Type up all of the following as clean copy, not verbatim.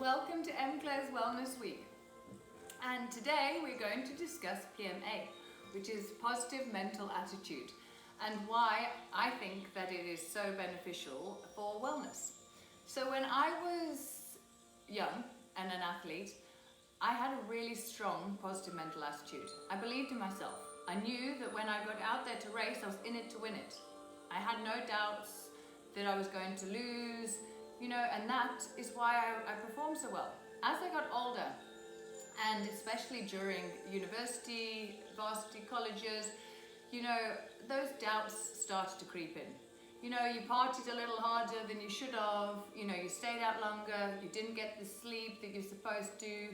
welcome to Claire's Wellness Week. And today we're going to discuss PMA, which is positive mental attitude, and why I think that it is so beneficial for wellness. So when I was young and an athlete, I had a really strong positive mental attitude. I believed in myself. I knew that when I got out there to race, I was in it to win it. I had no doubts that I was going to lose, and that is why I performed so well. As I got older, and especially during university, varsity colleges, those doubts started to creep in. You partied a little harder than you should have, you stayed out longer, you didn't get the sleep that you're supposed to,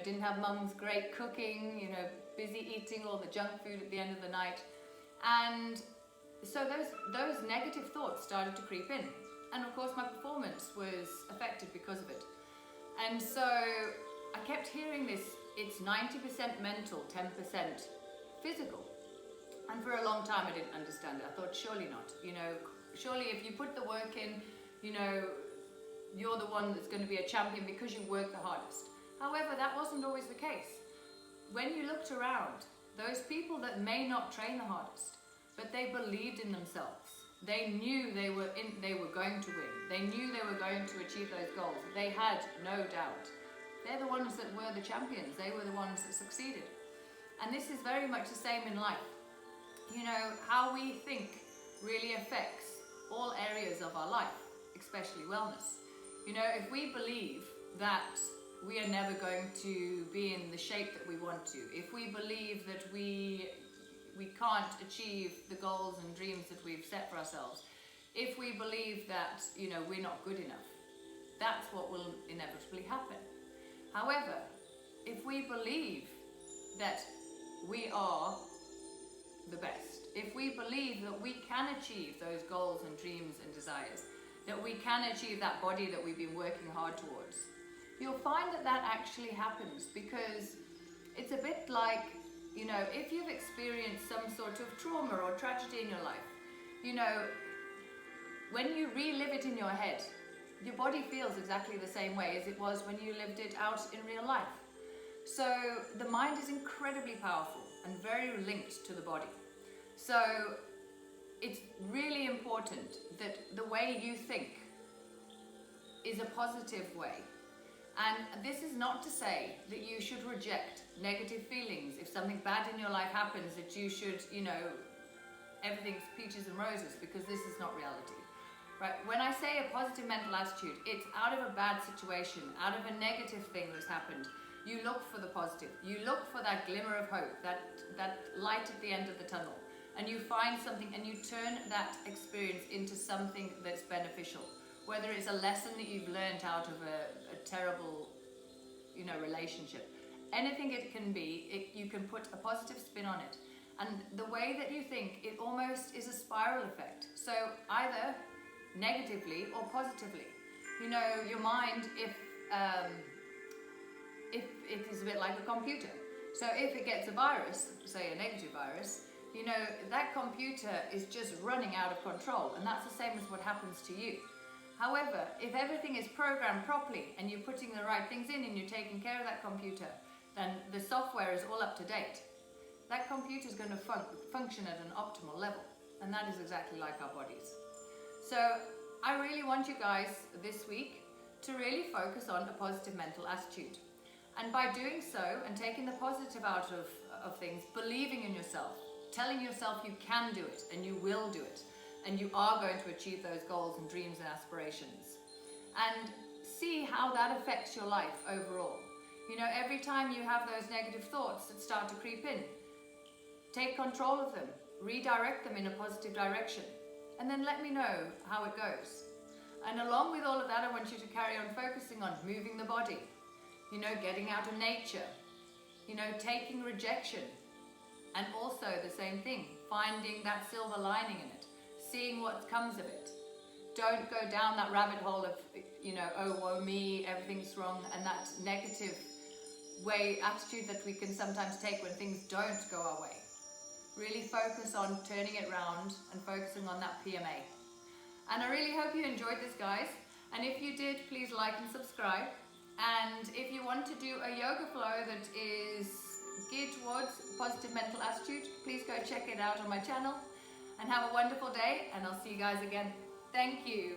didn't have mum's great cooking, busy eating all the junk food at the end of the night. And so those negative thoughts started to creep in. And of course my performance was affected because of it. And so I kept hearing this, it's 90% mental, 10% physical. And for a long time I didn't understand it. I thought, surely not. Surely if you put the work in, you're the one that's going to be a champion because you work the hardest. However, that wasn't always the case. When you looked around, those people that may not train the hardest, but they believed in themselves. They knew they were going to win. They knew they were going to achieve those goals. They had no doubt. They're the ones that were the champions. They were the ones that succeeded. And this is very much the same in life. How we think really affects all areas of our life, especially wellness. If we believe that we are never going to be in the shape that we want to, if we believe that we can't achieve the goals and dreams that we've set for ourselves, if we believe that we're not good enough, that's what will inevitably happen. However, if we believe that we are the best, if we believe that we can achieve those goals and dreams and desires, that we can achieve that body that we've been working hard towards, you'll find that that actually happens, because it's a bit like, if you've experienced some sort of trauma or tragedy in your life, when you relive it in your head, your body feels exactly the same way as it was when you lived it out in real life. So the mind is incredibly powerful and very linked to the body. So it's really important that the way you think is a positive way. And this is not to say that you should reject negative feelings. If something bad in your life happens, that you should, everything's peaches and roses, because this is not reality. Right? When I say a positive mental attitude, it's out of a bad situation, out of a negative thing that's happened. You look for the positive. You look for that glimmer of hope, that light at the end of the tunnel. And you find something and you turn that experience into something that's beneficial. Whether it's a lesson that you've learned out of a terrible, relationship. Anything it can be, you can put a positive spin on it. And the way that you think, it almost is a spiral effect. So either negatively or positively. Your mind, if it is a bit like a computer. So if it gets a virus, say a negative virus, that computer is just running out of control, and that's the same as what happens to you. However, if everything is programmed properly and you're putting the right things in and you're taking care of that computer, then the software is all up to date. That computer is going to function at an optimal level, and that is exactly like our bodies. So I really want you guys this week to really focus on a positive mental attitude. And by doing so and taking the positive out of things, believing in yourself, telling yourself you can do it and you will do it, and you are going to achieve those goals and dreams and aspirations. And see how that affects your life overall. Every time you have those negative thoughts that start to creep in, take control of them, redirect them in a positive direction, and then let me know how it goes. And along with all of that, I want you to carry on focusing on moving the body, getting out of nature, taking rejection, and also the same thing, finding that silver lining in it, seeing what comes of it. Don't go down that rabbit hole of, oh, woe me, everything's wrong, and that negative attitude that we can sometimes take when things don't go our way. Really focus on turning it round and focusing on that PMA. And I really hope you enjoyed this, guys. And if you did, please like and subscribe. And if you want to do a yoga flow that is geared towards positive mental attitude, please go check it out on my channel. And have a wonderful day, and I'll see you guys again. Thank you.